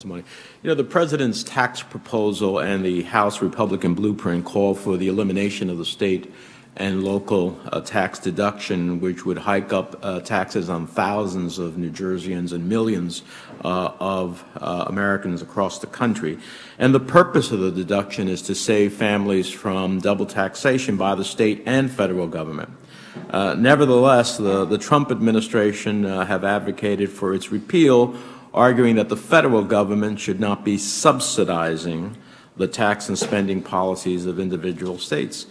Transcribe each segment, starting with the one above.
Money. You know, the president's tax proposal and the House Republican blueprint call for the elimination of the state and local tax deduction, which would hike up taxes on thousands of New Jerseyans and millions of Americans across the country. And the purpose of the deduction is to save families from double taxation by the state and federal government. Nevertheless, the Trump administration have advocated for its repeal, arguing that the federal government should not be subsidizing the tax and spending policies of individual states.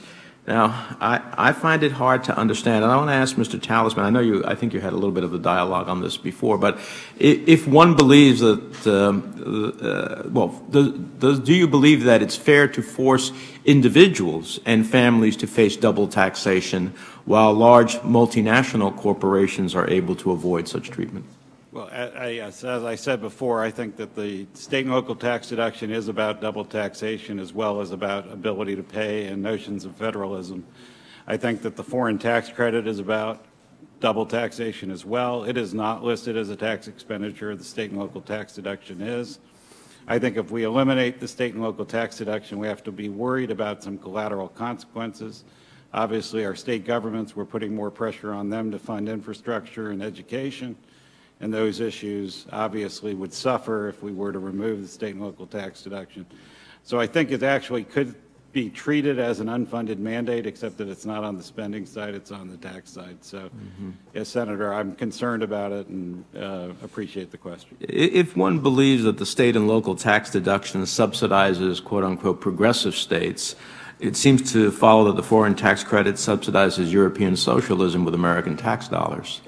Now, I find it hard to understand, and I want to ask Mr. Talisman, I think you had a little bit of a dialogue on this before, but if one believes that, do you believe that it's fair to force individuals and families to face double taxation while large multinational corporations are able to avoid such treatment? Well, as I said before, I think that the state and local tax deduction is about double taxation as well as about ability to pay and notions of federalism. I think that the foreign tax credit is about double taxation as well. It is not listed as a tax expenditure. The state and local tax deduction is. I think if we eliminate the state and local tax deduction, we have to be worried about some collateral consequences. Obviously, our state governments, we're putting more pressure on them to fund infrastructure and education. And those issues obviously would suffer if we were to remove the state and local tax deduction. So I think it actually could be treated as an unfunded mandate, except that it's not on the spending side, it's on the tax side. So, yes, Senator, I'm concerned about it and appreciate the question. If one believes that the state and local tax deduction subsidizes, quote unquote, progressive states, it seems to follow that the foreign tax credit subsidizes European socialism with American tax dollars.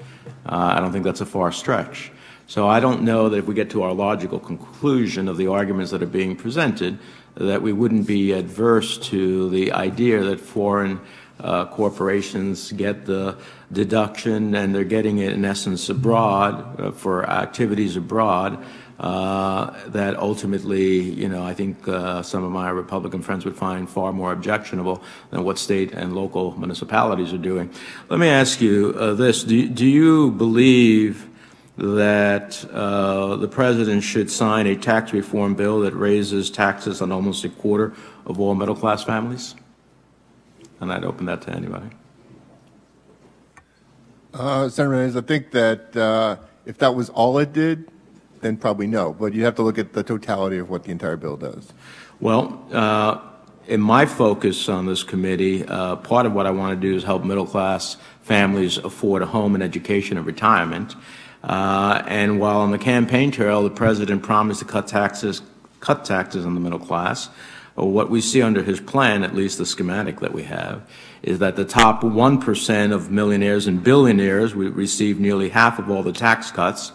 I don't think that's a far stretch. So I don't know that if we get to our logical conclusion of the arguments that are being presented, that we wouldn't be adverse to the idea that foreign corporations get the deduction and they're getting it in essence abroad for activities abroad. That ultimately, you know, I think some of my Republican friends would find far more objectionable than what state and local municipalities are doing. Let me ask you this. Do you believe that the President should sign a tax reform bill that raises taxes on almost a quarter of all middle-class families? And I'd open that to anybody. Senator Menendez, I think that if that was all it did, then probably no. But you have to look at the totality of what the entire bill does. Well, in my focus on this committee, part of what I want to do is help middle-class families afford a home and education and retirement. And while on the campaign trail, the President promised to cut taxes on the middle class, what we see under his plan, at least the schematic that we have, is that the top 1% of millionaires and billionaires would receive nearly half of all the tax cuts,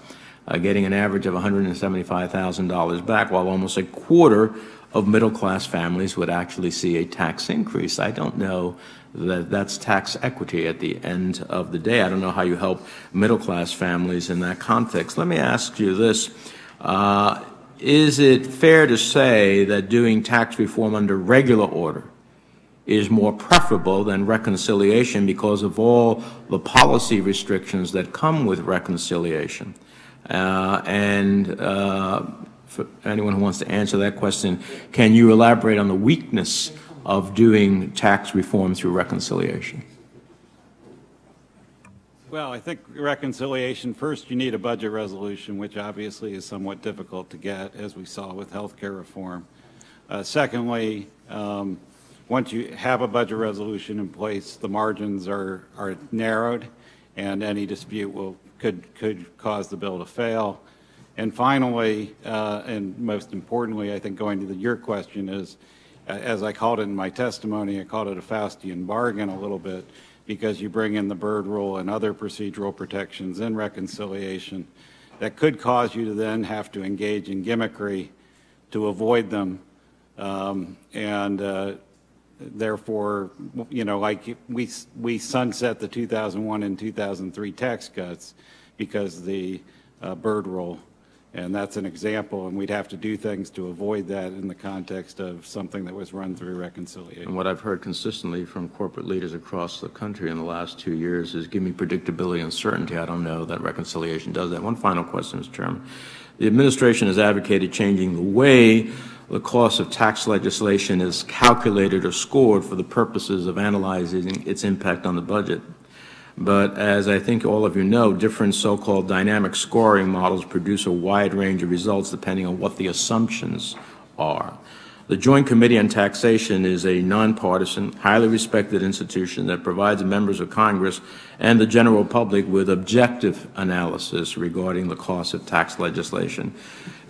getting an average of $175,000 back, while almost a quarter of middle-class families would actually see a tax increase. I don't know that that's tax equity at the end of the day. I don't know how you help middle-class families in that context. Let me ask you this. Is it fair to say that doing tax reform under regular order is more preferable than reconciliation because of all the policy restrictions that come with reconciliation? For anyone who wants to answer that question, can you elaborate on the weakness of doing tax reform through reconciliation? Well, I think reconciliation, first you need a budget resolution, which obviously is somewhat difficult to get, as we saw with health care reform. Secondly, once you have a budget resolution in place, the margins are narrowed, and any dispute could cause the bill to fail. And finally, and most importantly, I think going to your question is, as I called it in my testimony, I called it a Faustian bargain a little bit, because you bring in the Byrd Rule and other procedural protections in reconciliation that could cause you to then have to engage in gimmickry to avoid them. Therefore, you know, like we sunset the 2001 and 2003 tax cuts because of the Byrd Rule. And that's an example, and we'd have to do things to avoid that in the context of something that was run through reconciliation. And what I've heard consistently from corporate leaders across the country in the last 2 years is give me predictability and certainty. I don't know that reconciliation does that. One final question, Mr. Chairman. The administration has advocated changing the way the cost of tax legislation is calculated or scored for the purposes of analyzing its impact on the budget. But as I think all of you know, different so-called dynamic scoring models produce a wide range of results depending on what the assumptions are. The Joint Committee on Taxation is a nonpartisan, highly respected institution that provides members of Congress and the general public with objective analysis regarding the cost of tax legislation.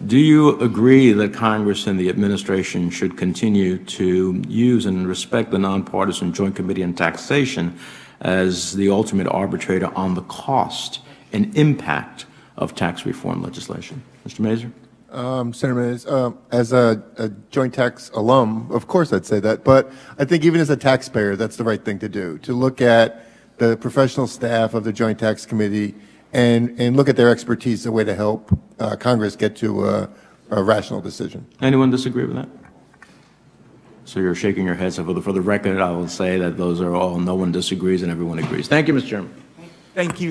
Do you agree that Congress and the administration should continue to use and respect the nonpartisan Joint Committee on Taxation as the ultimate arbitrator on the cost and impact of tax reform legislation? Mr. Mazur? Senator Menendez, as a joint tax alum, of course I'd say that, but I think even as a taxpayer, that's the right thing to do, to look at the professional staff of the Joint Tax Committee and look at their expertise as a way to help Congress get to a rational decision. Anyone disagree with that? So you're shaking your head. So for the record, I will say that those are all, no one disagrees and everyone agrees. Thank you, Mr. Chairman. Thank you.